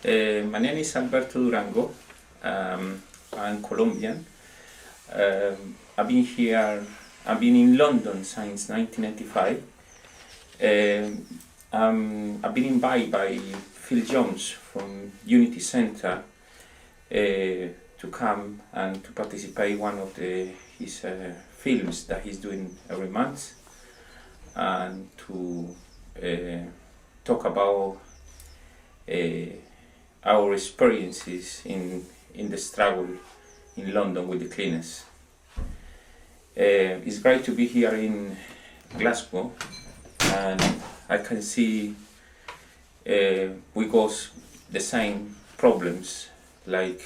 My name is Alberto Durango. I'm Colombian. I've been in London since 1995. I've been invited by Phil Jones from Unity Centre to come and to participate in one of his films that he's doing every month, and to talk about our experiences in the struggle in London with the cleaners. It's great to be here in Glasgow, and I can see we got the same problems like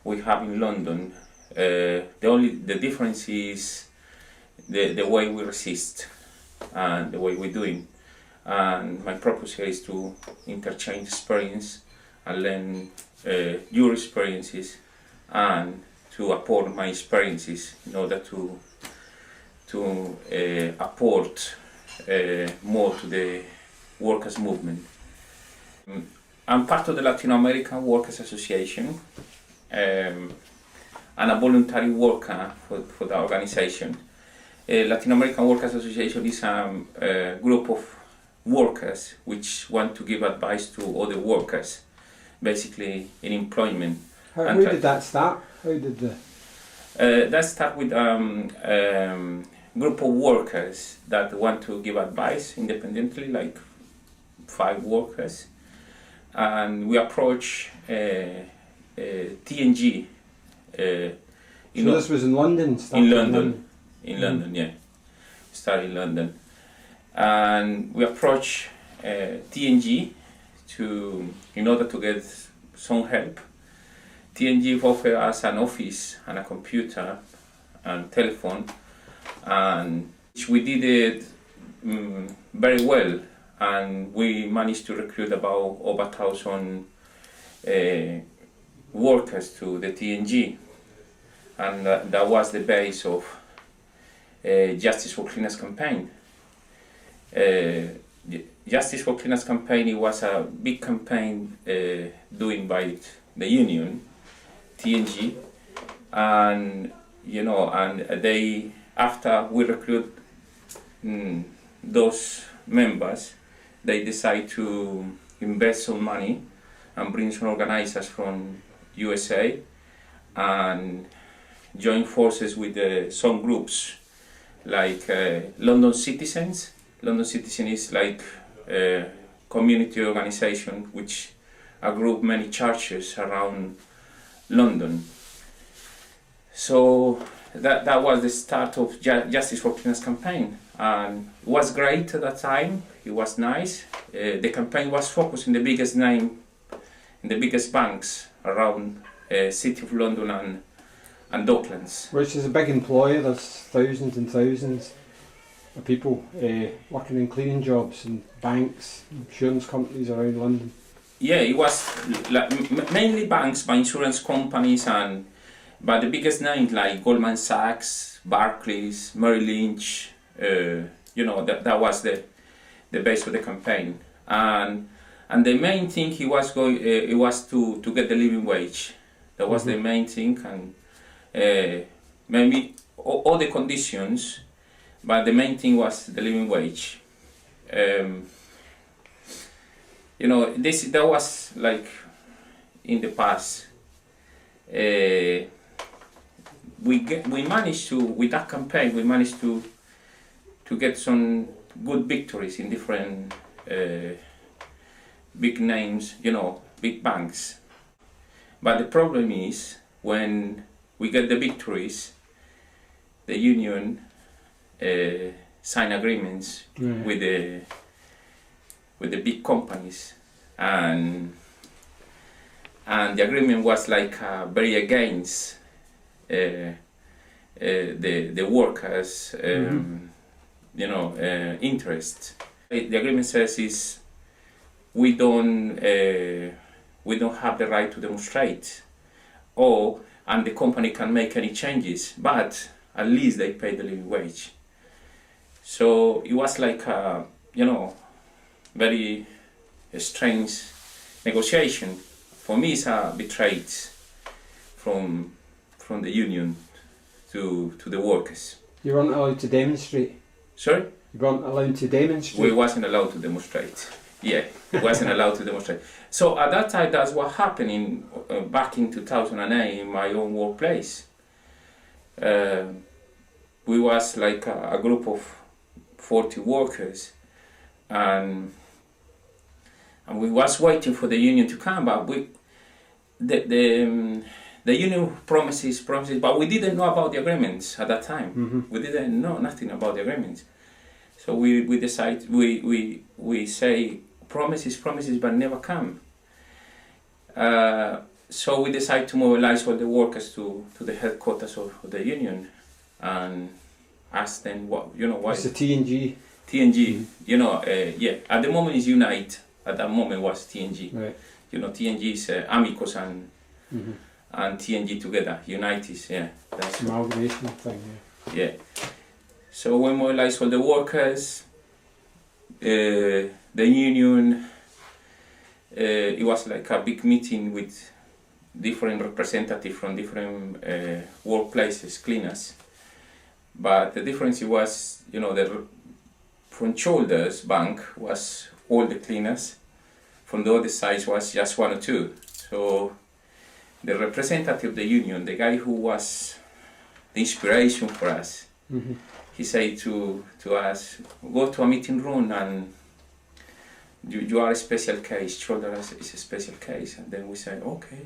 we have in London. The difference is the way we resist and the way we're doing. And my purpose here is to interchange experience and learn your experiences, and to apport my experiences in order to apport more to the workers' movement. I'm part of the Latin American Workers Association, and a voluntary worker for the organization. Latin American Workers Association is a group of workers which want to give advice to other workers, basically in employment. How did that start? How did that start with group of workers that want to give advice independently, like 5 workers, and we approach TNG. This was in London? In London, yeah. Started in London. And we approach TNG in order to get some help. TNG offered us an office and a computer and telephone, and we did it very well, and we managed to recruit about over 1,000 workers to the TNG, and that was the base of Justice for Cleaners campaign. Justice for Cleaners campaign, it was a big campaign doing by the union TNG, and they, after we recruit those members, they decide to invest some money and bring some organizers from USA and join forces with some groups like London Citizens. London Citizen is like a community organization which group many churches around London. So that was the start of Justice for Cleaners campaign, and it was great at that time. It was nice. The campaign was focused in the biggest name, in the biggest banks around City of London and Docklands. Which is a big employer. There's thousands and thousands of people working in cleaning jobs in banks, insurance companies around London. Yeah, it was mainly banks, by insurance companies, but the biggest names like Goldman Sachs, Barclays, Merrill Lynch. That was the base of the campaign, and the main thing it was to get the living wage. That was the main thing, and maybe all the conditions, but the main thing was the living wage. That was like in the past. We managed to, with that campaign, we managed to get some good victories in different big names, big banks. But the problem is, when we get the victories, the union sign agreements with the big companies, and the agreement was like very against the workers' interest. The agreement says is we don't have the right to demonstrate, and the company can make any changes, but at least they pay the living wage. So it was like very strange negotiation for me is a betrayal from the union to the workers. You weren't allowed to demonstrate. Sorry? You weren't allowed to demonstrate. We wasn't allowed to demonstrate. Yeah, we wasn't allowed to demonstrate. So at that time, that's what happened back in 2008 in my own workplace. We was like a group of 40 workers, and we was waiting for the union to come, but the union promises, but we didn't know about the agreements at that time. Mm-hmm. We didn't know nothing about the agreements. So we decide, we say promises, but never come. So we decide to mobilize all the workers to the headquarters of the union and ask them why. It's the TNG. TNG, at the moment is Unite, at that moment was TNG. Right. TNG is Amicus and Mm-hmm. and TNG together, Unite is, that's Amalgamation thing, yeah. So we mobilized all the workers, the union. It was like a big meeting with different representatives from different workplaces, cleaners. But the difference was, from Shoulders Bank was all the cleaners. From the other side was just one or two. So the representative of the union, the guy who was the inspiration for us, Mm-hmm. he said to us, go to a meeting room and you are a special case, Shoulders is a special case. And then we said, okay.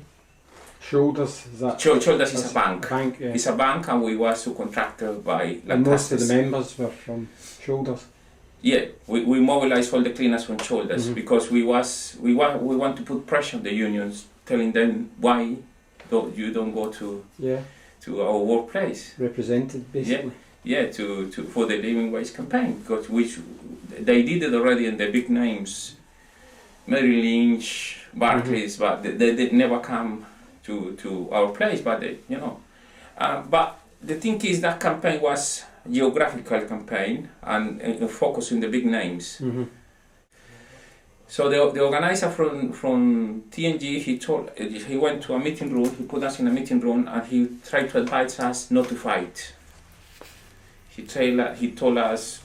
Shoulders, is that? Shoulders is a bank. Yeah. It's a bank, and we were subcontracted by And most of the members were from Shoulders. Yeah, we mobilized all the cleaners from Shoulders, Mm-hmm. because we want to put pressure on the unions, telling them why you don't go to our workplace. Represented, basically. Yeah, for the living wage campaign, because they did it already in the big names, Merrill Lynch, Barclays, but they never come to our place. But but the thing is that campaign was geographical campaign and focus on the big names. Mm-hmm. So the organizer from TNG, he went to a meeting room, he put us in a meeting room, and he tried to advise us not to fight. He told us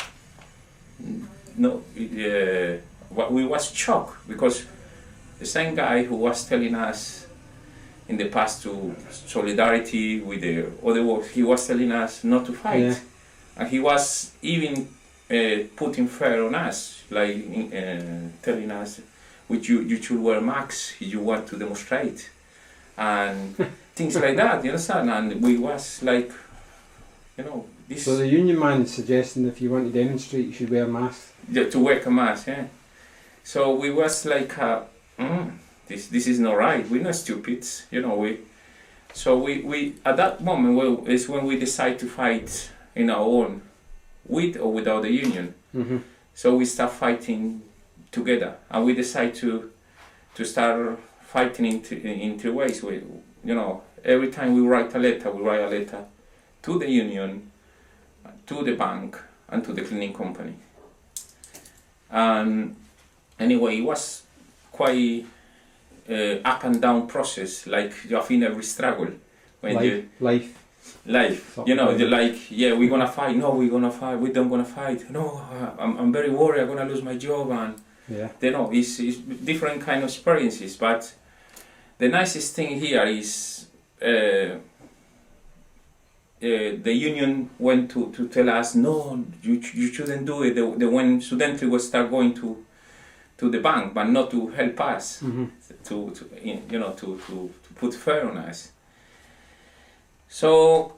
no. We was shocked, because the same guy who was telling us in the past to solidarity with the other world, he was telling us not to fight. Yeah. And he was even putting fear on us, like telling us, you should wear masks if you want to demonstrate, and things like that. You understand? And we was like, this. So the union man is suggesting if you want to demonstrate, you should wear a mask. To wear a mask, yeah. So we was like, this is not right. We're not stupid, So we at that moment is when we decide to fight in our own, with or without the union. Mm-hmm. So we start fighting together, and we decide to start fighting in two ways. Every time we write a letter to the union, to the bank, and to the cleaning company. And anyway, it was quite up and down process, like you have in every struggle. When Life. You're like, we're gonna fight. No, we're gonna fight. We don't gonna fight. No, I'm very worried. I'm gonna lose my job, and it's different kind of experiences. But the nicest thing here is the union went to tell us, no, you shouldn't do it. They went suddenly will start going to the bank, but not to help us, Mm-hmm. to put fear on us. So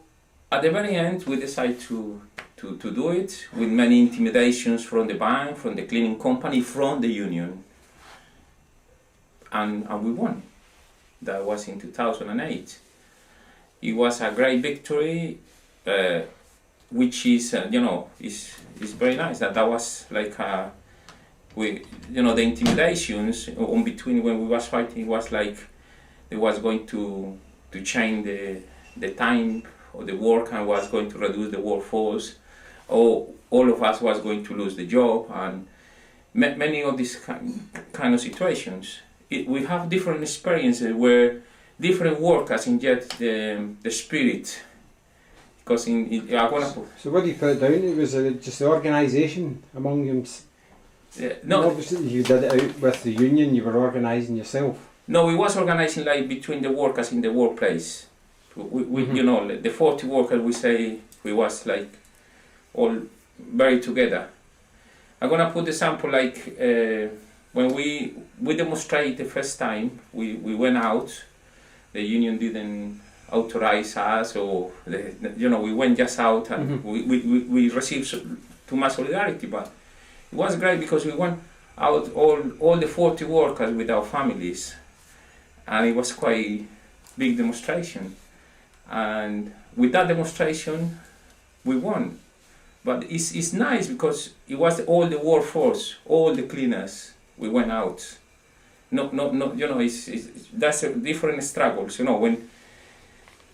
at the very end, we decided to do it with many intimidations from the bank, from the cleaning company, from the union, and we won. That was in 2008. It was a great victory, which is is very nice. That was like the intimidations on between when we was fighting was like they was going to change the time of the work and was going to reduce the workforce. All of us was going to lose the job, and many of these kind of situations. we have different experiences where different workers inject the spirit. Because So what do you put it down to? Was it just the organisation among them? no, Obviously you did it out with the union, you were organising yourself. no, we was organising like between the workers in the workplace. We Mhm. you know, the 40 workers, we say we was like all very together. I'm gonna put the sample like when we demonstrate the first time, we went out. The union didn't authorize us, or we went just out, and we received too much solidarity. But it was great because we went out all the 40 workers with our families, and it was quite big demonstration. And with that demonstration, we won. But it's nice because it was all the workforce, all the cleaners. We went out. No, it's that's a different struggles. When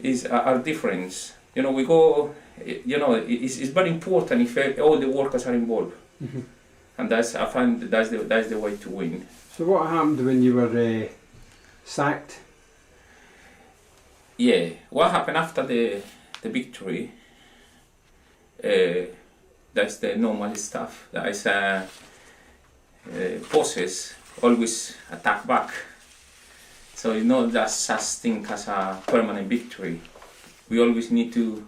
is our difference. We go. It's very important if all the workers are involved, and I find that's the way to win. So what happened when you were sacked? Yeah, what happened after the victory? That's the normal stuff. That is bosses always attack back. So it's not just such thing as a permanent victory. We always need to.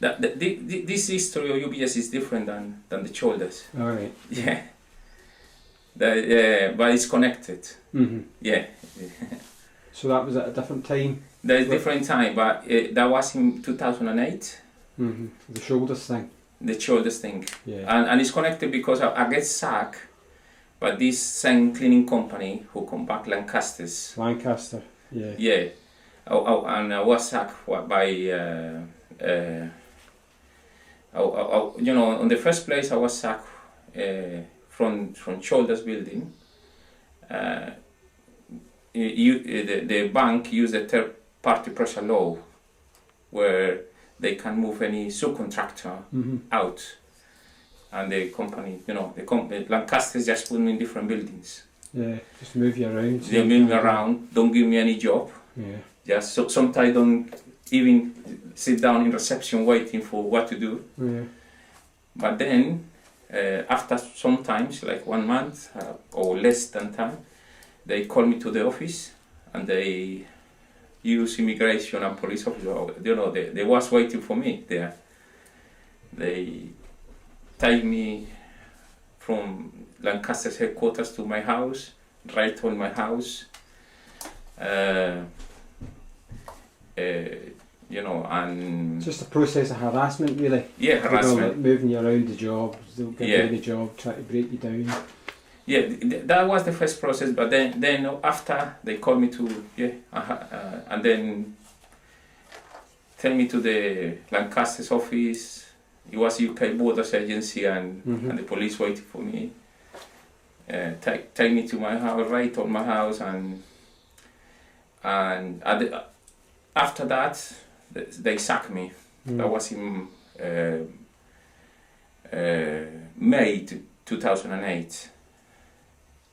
This history of UBS is different than the shoulders. All right. Yeah. But it's connected. Yeah. So that was at a different time? There's different time, but that was in 2008. The shoulders thing? The shoulders thing. Yeah. And it's connected because I get sacked, but this same cleaning company who come back, Lancaster, yeah. Yeah. And I was sacked by, on the first place I was sacked from Shoulders building. The bank used a third party pressure law where they can move any subcontractor out, and the company, Lancaster just put me in different buildings. Yeah, just move you around. They move me around, don't give me any job. Yeah. Just sometimes don't even sit down in reception waiting for what to do. Yeah. But then, after sometimes like 1 month or less than time, they call me to the office and they use immigration and police officer. They was waiting for me there. They take me from Lancaster's headquarters to my house, right on my house. And just a process of harassment, really. Yeah, harassment. Moving you around the job, don't give you the job, try to break you down. Yeah, that was the first process. But then after they called me to and then tell me to the Lancaster's office. It was UK Borders Agency and the police waiting for me. Take me to my house, right on my house, and after that they sacked me. That was in May 2008.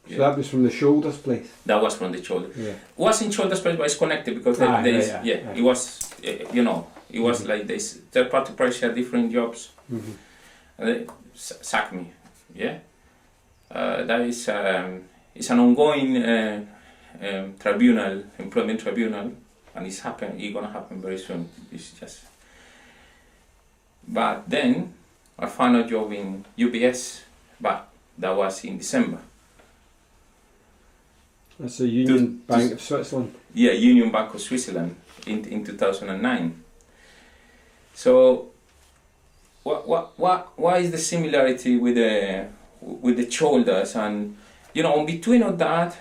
So that was from the Shoulders place? That was from the Shoulders. Yeah. Was in Shoulders place, but it's connected because it was, it was like this third party pressure, different jobs. And they sacked me. Yeah. That is it's an ongoing tribunal, employment tribunal, and it's gonna happen very soon. It's just. But then I found a job in UBS, but that was in December. That's the Union Bank of Switzerland. Yeah, Union Bank of Switzerland in 2009. So, what is the similarity with the Shoulders? And in between of that,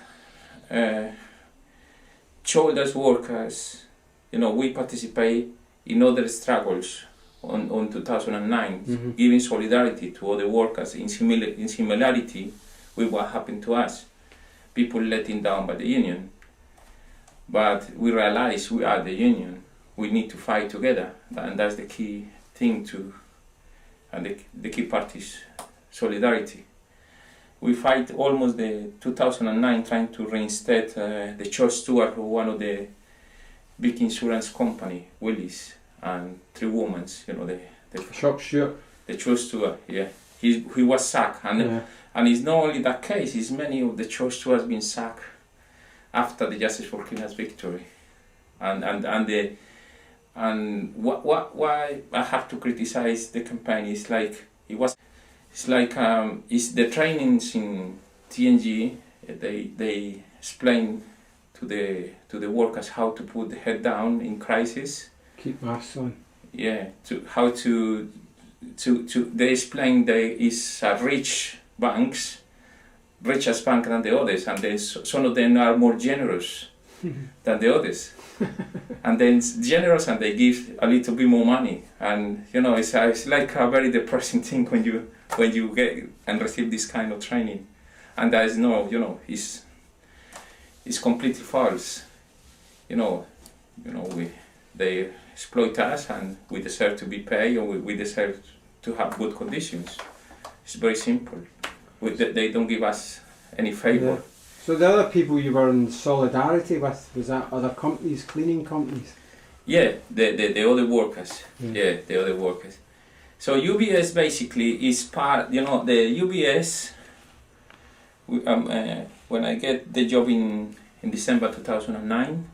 Shoulders workers, we participate in other struggles on 2009, giving solidarity to other workers in similarity with what happened to us. People letting down by the union. But we realize we are the union. We need to fight together, and that's the key thing and the key part is solidarity. we fight almost the 2009 trying to reinstate the church steward of one of the big insurance company, Willis, and 3 women, you know, the Shop steward. the church steward, yeah. He was sacked, and it's not only that case, it's many of the church stewards been sacked after the Justice for Cleaners victory. Why I have to criticize the campaign is like it's the trainings in TNG. They explain to the workers how to put the head down in crisis. Keep masks on. Yeah, they explain there is richest bank than the others, and some of them are more generous than the others. And then generous, and they give a little bit more money, and you know it's like a very depressing thing when you get and receive this kind of training, and there is no, you know, it's completely false. They exploit us, and we deserve to be paid, or we deserve to have good conditions. It's very simple. They don't give us any favour. Yeah. So the other people you were in solidarity with, was that other companies, cleaning companies? Yeah, the other workers. Yeah, the other workers. So UBS basically is part, you know, the UBS, when I get the job in December 2009,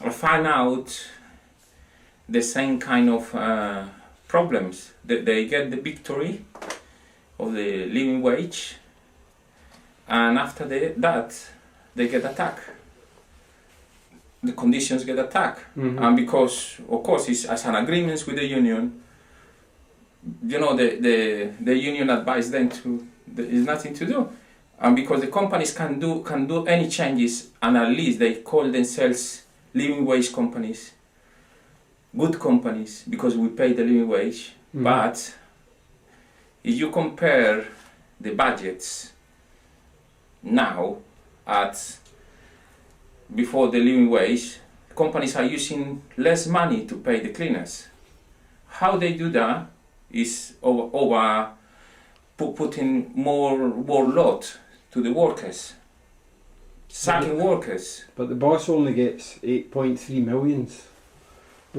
I found out the same kind of problems. They get the victory of the living wage, and after that they get attacked. The conditions get attacked, and because of course it's as an agreement with the union, you know, the union advised them to there's nothing to do, and because the companies can do any changes, and at least they call themselves living wage companies, good companies, because we pay the living wage. But if you compare the budgets now at before the living wage, companies are using less money to pay the cleaners. How they do that is over putting more load to the workers, sacking workers. But the boss only gets 8.3 million.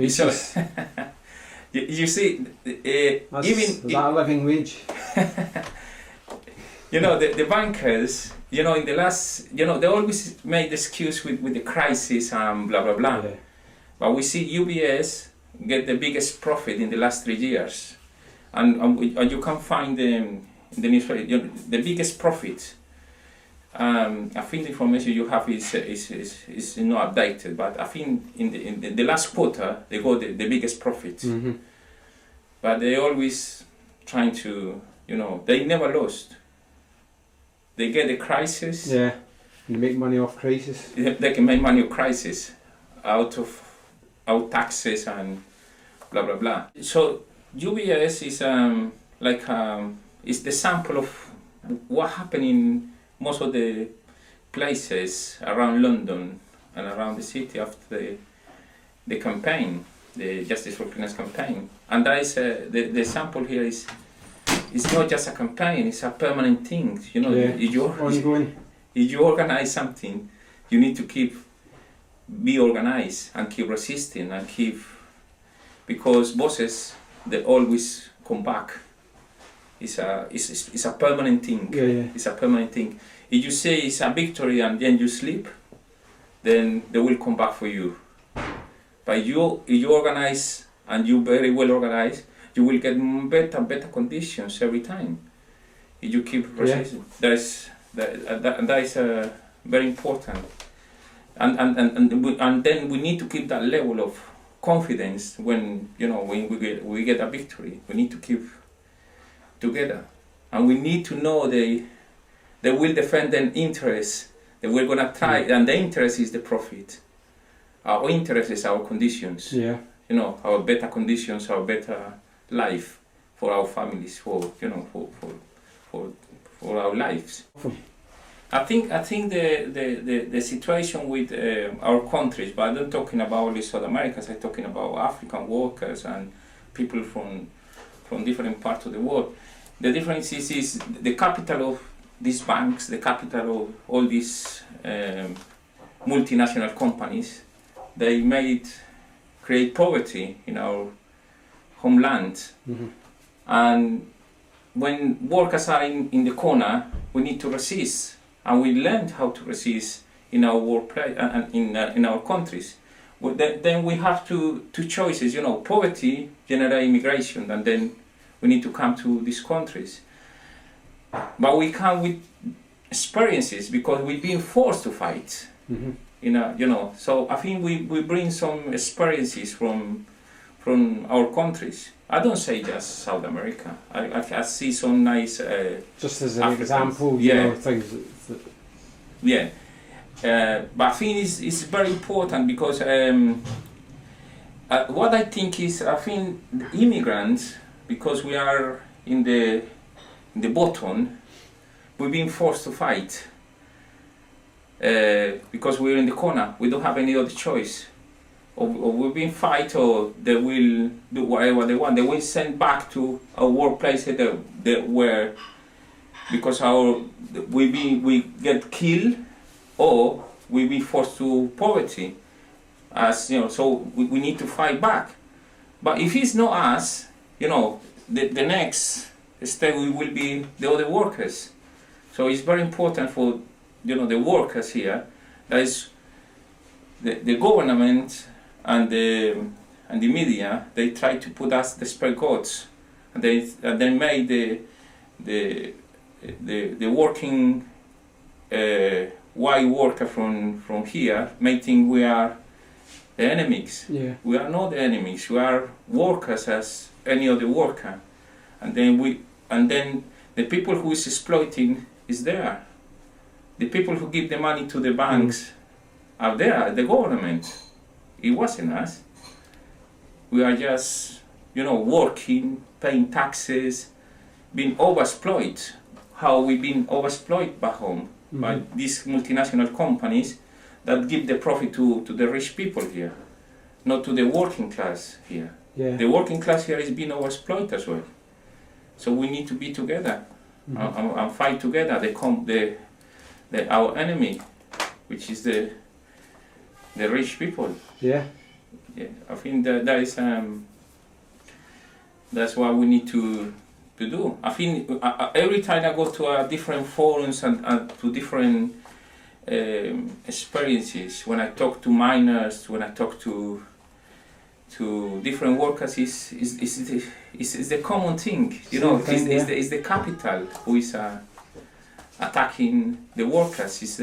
So, you see, is that a living wage? You know, the bankers, you know, in the last, you know, they always made excuse with the crisis and blah, blah, blah. Yeah. But we see UBS get the biggest profit in the last 3 years. And you can find in the newspaper, you know, the biggest profit. I think the information you have is not updated, but I think in the last quarter they got the biggest profit. But they always trying to, you know, they never lost. They get a crisis. Yeah, and they make money off crisis. They can make money off crisis out taxes and blah blah blah. So UBS is is the sample of what happened in most of the places around London and around the city after the campaign, the Justice for Cleaners campaign. And that is the sample here is it's not just a campaign; it's a permanent thing. You know, ongoing. If you organize something, you need to be organized and keep resisting and because bosses they always come back. It's a permanent thing. Yeah. It's a permanent thing. If you say it's a victory and then you sleep, then they will come back for you. But if you organize and you very well organized, you will get better conditions every time. If you keep resisting, that is very important. And then we need to keep that level of confidence when we get a victory. We need to keep together, and we need to know they will defend their interests. That we're gonna try, and the interest is the profit. Our interest is our conditions. Yeah. You know, our better conditions, our better life for our families, for our lives. I think the situation with our countries, but I'm not talking about only South Americans. I'm talking about African workers and people from different parts of the world. The difference is the capital of these banks, the capital of all these multinational companies. They create poverty in our homeland. Mm-hmm. And when workers are in the corner, we need to resist, and we learned how to resist in our workplace and in our countries. Then we have two choices, you know, poverty generate immigration, and then we need to come to these countries. But we come with experiences because we've been forced to fight. Mm-hmm. You know, so I think we bring some experiences from our countries. I don't say just South America. I see some nice. Just as an Africans. example, Yeah. you know, things that Yeah, but I think it's very important because what I think is, I think the immigrants, because we are in the bottom, we've been forced to fight because we're in the corner. We don't have any other choice. Or we've been fight, or they will do whatever they want. They will send back to our workplace where because we get killed, or we be forced to poverty, as you know. So we need to fight back. But if it's not us, you know, the next step will be the other workers. So it's very important for, you know, the workers here. That is the government and the media. They try to put us the scapegoats, and they made the working white worker from here, making we are the enemies. yeah. We are not the enemies. We are workers as any other worker, and then the people who is exploiting is there. The people who give the money to the banks are there. The government. It wasn't us. We are just, you know, working, paying taxes, being overexploited. How we've been overexploited back home by these multinational companies that give the profit to the rich people here, not to the working class here. Yeah. The working class here is being overexploited as well. So we need to be together and fight together. Our enemy, which is the rich people. Yeah. Yeah, I think that is that's what we need to do. I think every time I go to different forums and to different experiences, when I talk to miners, when I talk to different workers, is the common thing. You know, it's the capital who is attacking the workers.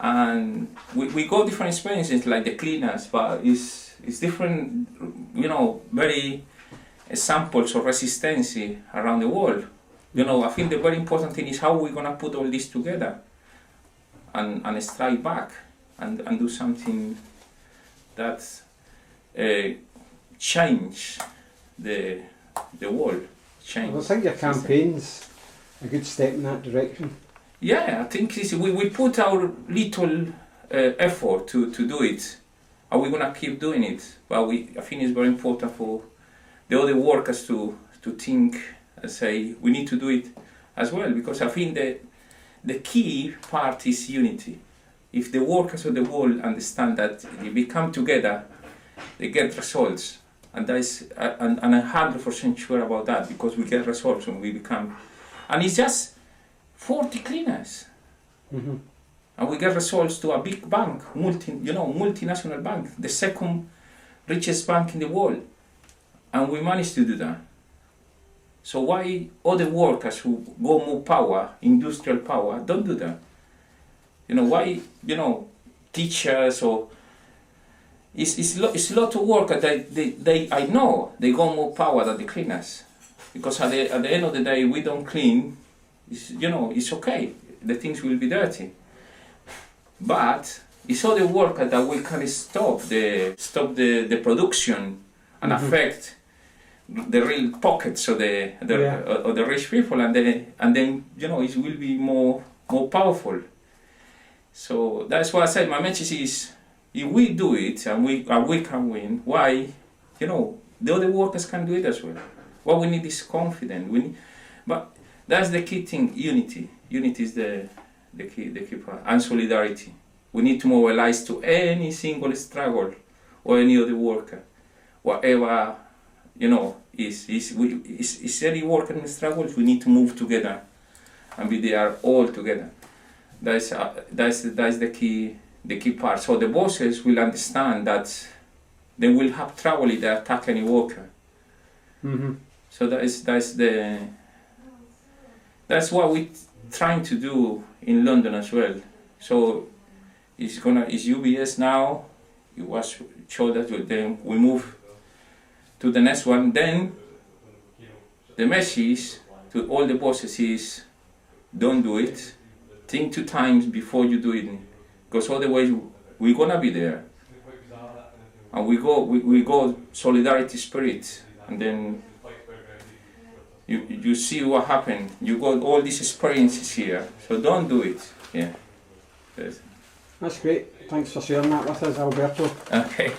And we got different experiences like the cleaners, but it's different. You know, very examples of resistance around the world. You know, I think the very important thing is how we're gonna put all this together and strike back and do something that change the world. Change. Well, I think your campaign's a good step in that direction. Yeah, I think we put our little effort to do it, and we're gonna keep doing it. But I think it's very important for the other workers to think and say we need to do it as well, because I think the key part is unity. If the workers of the world understand that if we come together, they get results, and that is and I'm 100% sure about that, because we get results when we become, and it's just 40 cleaners, and we get results to a big bank, multinational bank, the second richest bank in the world, and we managed to do that. So why other workers who go more power, industrial power, don't do that? You know, why, teachers or it's a lot of work that I know they go more power than the cleaners, because at the end of the day we don't clean. It's okay. The things will be dirty, but it's other work that we can stop the production and affect the real pockets of the rich people, and then it will be more powerful. So that's why I said my message is, if we do it and we can win, why the other workers can do it as well. What we need is confidence. But that's the key thing. Unity. Unity is the key part, and solidarity. We need to mobilize to any single struggle or any other worker, whatever is any worker in struggles. We need to move together and be there all together. That's the key part. So the bosses will understand that they will have trouble if they attack any worker. Mm-hmm. So that's what we're trying to do in London as well. So it's UBS now. It was showed that then we move to the next one. Then the message to all the bosses is, don't do it. Think 2 times before you do it, because otherwise we're gonna be there. And we go solidarity spirit, and then you see what happened. You got all these experiences here, so don't do it. Yeah. That's great. Thanks for sharing that with us, Alberto. Okay.